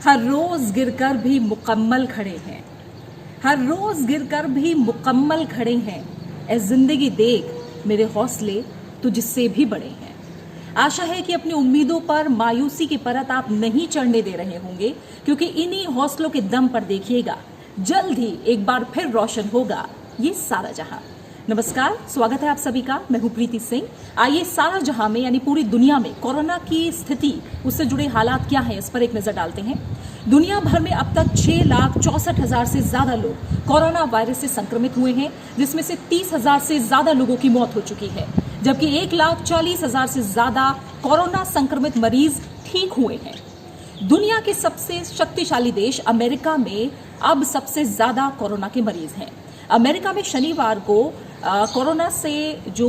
हर रोज गिरकर भी मुकम्मल खड़े हैं, हर रोज गिरकर भी मुकम्मल खड़े हैं। ए जिंदगी देख मेरे हौसले तुझसे भी बड़े हैं। आशा है कि अपनी उम्मीदों पर मायूसी की परत आप नहीं चढ़ने दे रहे होंगे, क्योंकि इन्हीं हौसलों के दम पर देखिएगा जल्द ही एक बार फिर रोशन होगा ये सारा जहां। नमस्कार, स्वागत है आप सभी का। मैं हूं प्रीति सिंह। आइए सारा जहां में यानी पूरी दुनिया में कोरोना की स्थिति, उससे जुड़े हालात क्या हैं, इस पर एक नजर डालते हैं। दुनिया भर में अब तक 6,64,000 से ज्यादा लोग कोरोना वायरस से संक्रमित हुए हैं, जिसमें से 30,000 से ज्यादा लोगों की मौत हो चुकी है, जबकि 1,40,000 से ज्यादा कोरोना संक्रमित मरीज ठीक हुए हैं। दुनिया के सबसे शक्तिशाली देश अमेरिका में अब सबसे ज्यादा कोरोना के मरीज हैं। अमेरिका में शनिवार को कोरोना से जो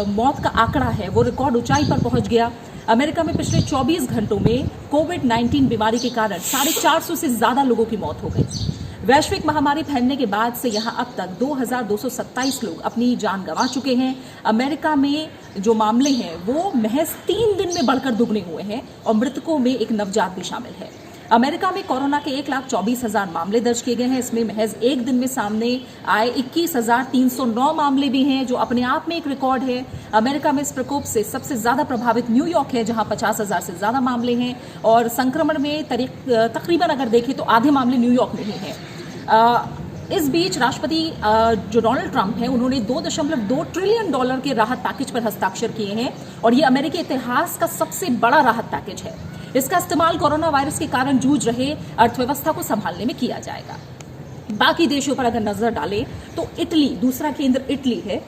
मौत का आंकड़ा है वो रिकॉर्ड ऊंचाई पर पहुंच गया। अमेरिका में पिछले 24 घंटों में कोविड-19 बीमारी के कारण 450 से ज्यादा लोगों की मौत हो गई। वैश्विक महामारी फैलने के बाद से यहां अब तक 2,227 लोग अपनी जान गंवा चुके हैं। अमेरिका में जो मामले हैं वो महज 3 दिन में बढ़कर दुगने हुए हैं और मृतकों में एक नवजात भी शामिल है। अमेरिका में कोरोना के 1,24,000 मामले दर्ज किए गए हैं। इसमें महज एक दिन में सामने आए 21,309 मामले भी हैं, जो अपने आप में एक रिकॉर्ड है। अमेरिका में इस प्रकोप से सबसे ज्यादा प्रभावित न्यूयॉर्क है, जहां 50,000 से ज्यादा मामले हैं और संक्रमण में तकरीबन अगर देखें तो आधे मामले न्यूयॉर्क में ही हैं। इस बीच राष्ट्रपति जो डोनाल्ड ट्रंप हैं, उन्होंने $2.2 ट्रिलियन के राहत पैकेज पर हस्ताक्षर किए हैं और ये अमेरिकी इतिहास का सबसे बड़ा राहत पैकेज है। इसका इस्तेमाल कोरोना वायरस के कारण जूझ रहे अर्थव्यवस्था को संभालने में किया जाएगा। बाकी देशों पर अगर नजर डालें तो इटली, दूसरा केंद्र इटली है,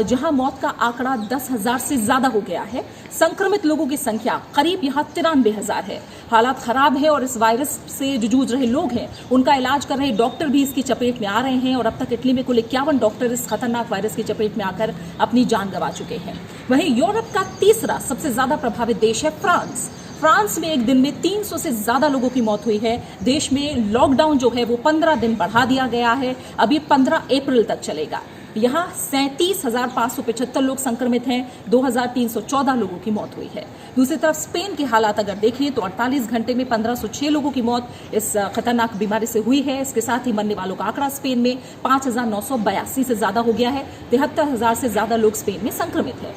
जहां मौत का आंकड़ा 10,000 से ज्यादा हो गया है। संक्रमित लोगों की संख्या करीब यहां 93,000 है। हालात खराब है और इस वायरस से जो जूझ रहे लोग हैं उनका इलाज कर रहे डॉक्टर भी इसकी चपेट में आ रहे हैं और अब तक इटली में कुल 51 डॉक्टर इस खतरनाक वायरस की चपेट में आकर अपनी जान गंवा चुके हैं। वहीं यूरोप का तीसरा सबसे ज्यादा प्रभावित देश है फ्रांस। फ्रांस में एक दिन में 300 से ज्यादा लोगों की मौत हुई है। देश में लॉकडाउन जो है वो 15 दिन बढ़ा दिया गया है। अभी 15 अप्रैल तक चलेगा। यहाँ 37,575 लोग संक्रमित हैं, 2,314 लोगों की मौत हुई है। दूसरी तरफ स्पेन के हालात अगर देखें तो 48 घंटे में 1,506 लोगों की मौत इस खतरनाक बीमारी से हुई है। इसके साथ ही मरने वालों का आंकड़ा स्पेन में 5,982 से ज्यादा हो गया है। 73,000 से ज्यादा लोग स्पेन में संक्रमित है।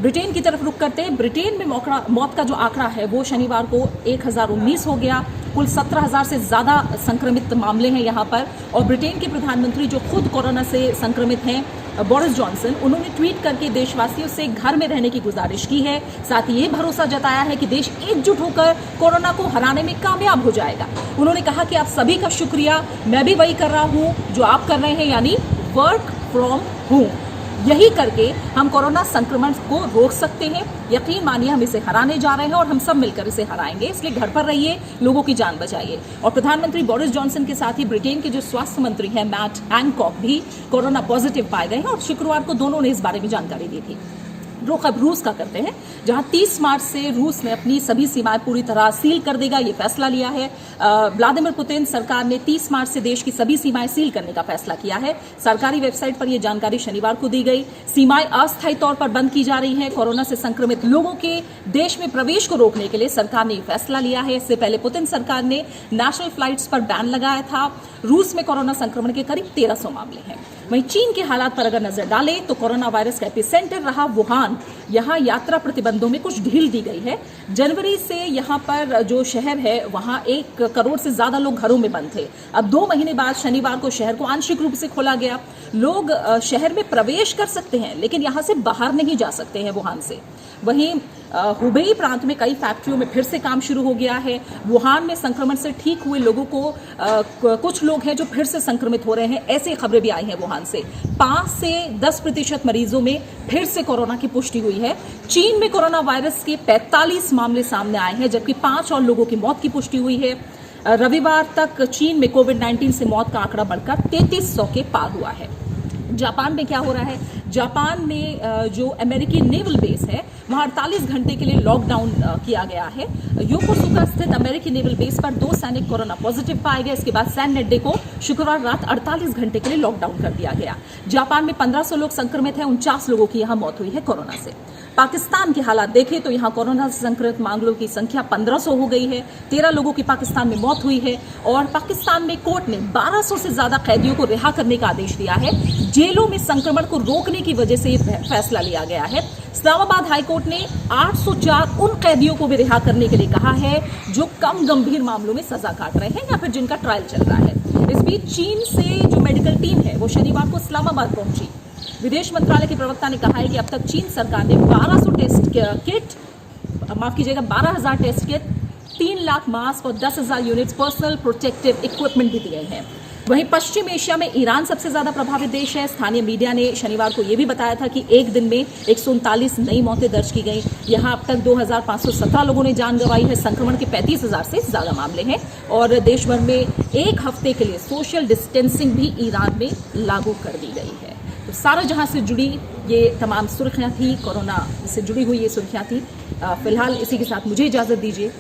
ब्रिटेन की तरफ रुख करते हैं। ब्रिटेन में मौत का जो आंकड़ा है वो शनिवार को 1,019 हो गया। कुल 17,000 से ज्यादा संक्रमित मामले हैं यहाँ पर। और ब्रिटेन के प्रधानमंत्री जो खुद कोरोना से संक्रमित हैं, बोरिस जॉनसन, उन्होंने ट्वीट करके देशवासियों से घर में रहने की गुजारिश की है। साथ ही ये भरोसा जताया है कि देश एकजुट होकर कोरोना को हराने में कामयाब हो जाएगा। उन्होंने कहा कि आप सभी का शुक्रिया, मैं भी वही कर रहा हूँ जो आप कर रहे हैं, यानी वर्क फ्रॉम होम। यही करके हम कोरोना संक्रमण को रोक सकते हैं। यकीन मानिए हम इसे हराने जा रहे हैं और हम सब मिलकर इसे हराएंगे। इसलिए घर पर रहिए, लोगों की जान बचाइए। और प्रधानमंत्री बोरिस जॉनसन के साथ ही ब्रिटेन के जो स्वास्थ्य मंत्री हैं मैट हैनकॉक भी कोरोना पॉजिटिव पाए गए हैं और शुक्रवार को दोनों ने इस बारे में जानकारी दी थी। रुख अब रूस का करते हैं, जहां 30 मार्च से रूस ने अपनी सभी सीमाएं पूरी तरह सील कर देगा, ये फैसला लिया है। व्लादिमीर पुतिन सरकार ने 30 मार्च से देश की सभी सीमाएं सील करने का फैसला किया है। सरकारी वेबसाइट पर यह जानकारी शनिवार को दी गई। सीमाएं अस्थायी तौर पर बंद की जा रही हैं। कोरोना से संक्रमित लोगों के देश में प्रवेश को रोकने के लिए सरकार ने यह फैसला लिया है। इससे पहले पुतिन सरकार ने नेशनल फ्लाइट्स पर बैन लगाया था। रूस में कोरोना संक्रमण के करीब 1,300 मामले हैं। वहीं चीन के हालात पर अगर नजर डालें तो कोरोना वायरस का एपिसेंटर रहा वुहान। यहां यात्रा प्रतिबंधों में कुछ ढील दी गई है। जनवरी से यहां पर जो शहर है वहां 1 करोड़ से ज्यादा लोग घरों में बंद थे। अब 2 महीने बाद शनिवार को शहर को आंशिक रूप से खोला गया। लोग शहर में प्रवेश कर सकते हैं लेकिन यहां से बाहर नहीं जा सकते हैं वुहान से। वहीं हुबेई प्रांत में कई फैक्ट्रियों में फिर से काम शुरू हो गया है। वुहान में संक्रमण से ठीक हुए लोगों को कुछ लोग हैं जो फिर से संक्रमित हो रहे हैं, ऐसी खबरें भी आई हैं वुहान से। 5 से 10% मरीजों में फिर से कोरोना की पुष्टि हुई है। चीन में कोरोना वायरस के 45 मामले सामने आए हैं, जबकि 5 और लोगों की मौत की पुष्टि हुई है। रविवार तक चीन में कोविड-19 से मौत का आंकड़ा बढ़कर 3,300 के पार हुआ है। जापान में क्या हो रहा है? जापान में जो अमेरिकी नेवल बेस है वहां 48 घंटे के लिए लॉकडाउन किया गया है। योकोसुका स्थित अमेरिकी नेवल बेस पर 2 सैनिक कोरोना पॉजिटिव पाए गए। इसके बाद सैन नेड्डे को शुक्रवार रात 48 घंटे के लिए लॉकडाउन कर दिया गया। जापान में 1,500 लोग संक्रमित हैं, 49 लोगों की यहां मौत हुई है कोरोना से। पाकिस्तान के हालात देखें तो यहाँ कोरोना से संक्रमित मामलों की संख्या 1500 हो गई है। 13 लोगों की पाकिस्तान में मौत हुई है और पाकिस्तान में कोर्ट ने 1200 से ज्यादा कैदियों को रिहा करने का आदेश दिया है। जेलों में संक्रमण को रोकने की वजह से यह फैसला लिया गया है। इस्लामाबाद हाईकोर्ट ने 804 उन कैदियों को भी रिहा करने के लिए कहा है जो कम गंभीर मामलों में सजा काट रहे हैं या फिर जिनका ट्रायल चल रहा है। इस बीच चीन से जो मेडिकल टीम है वो शनिवार को इस्लामाबाद पहुंची। विदेश मंत्रालय के प्रवक्ता ने कहा है कि अब तक चीन सरकार ने 1200 टेस्ट किट, माफ कीजिएगा 12,000 टेस्ट किट, 3 लाख मास्क और 10,000 यूनिट्स पर्सनल प्रोटेक्टिव इक्विपमेंट भी दिए हैं। वहीं पश्चिम एशिया में ईरान सबसे ज्यादा प्रभावित देश है। स्थानीय मीडिया ने शनिवार को यह भी बताया था कि एक दिन में 139 नई मौतें दर्ज की गई। यहां अब तक 2,517 लोगों ने जान गंवाई है। संक्रमण के 35,000 से ज्यादा मामले हैं और देश भर में एक हफ्ते के लिए सोशल डिस्टेंसिंग भी ईरान में लागू कर दी गई है। तो सारा जहां से जुड़ी ये तमाम सुर्खियां थी, कोरोना से जुड़ी हुई ये सुर्खियां थी। फिलहाल इसी के साथ मुझे इजाजत दीजिए।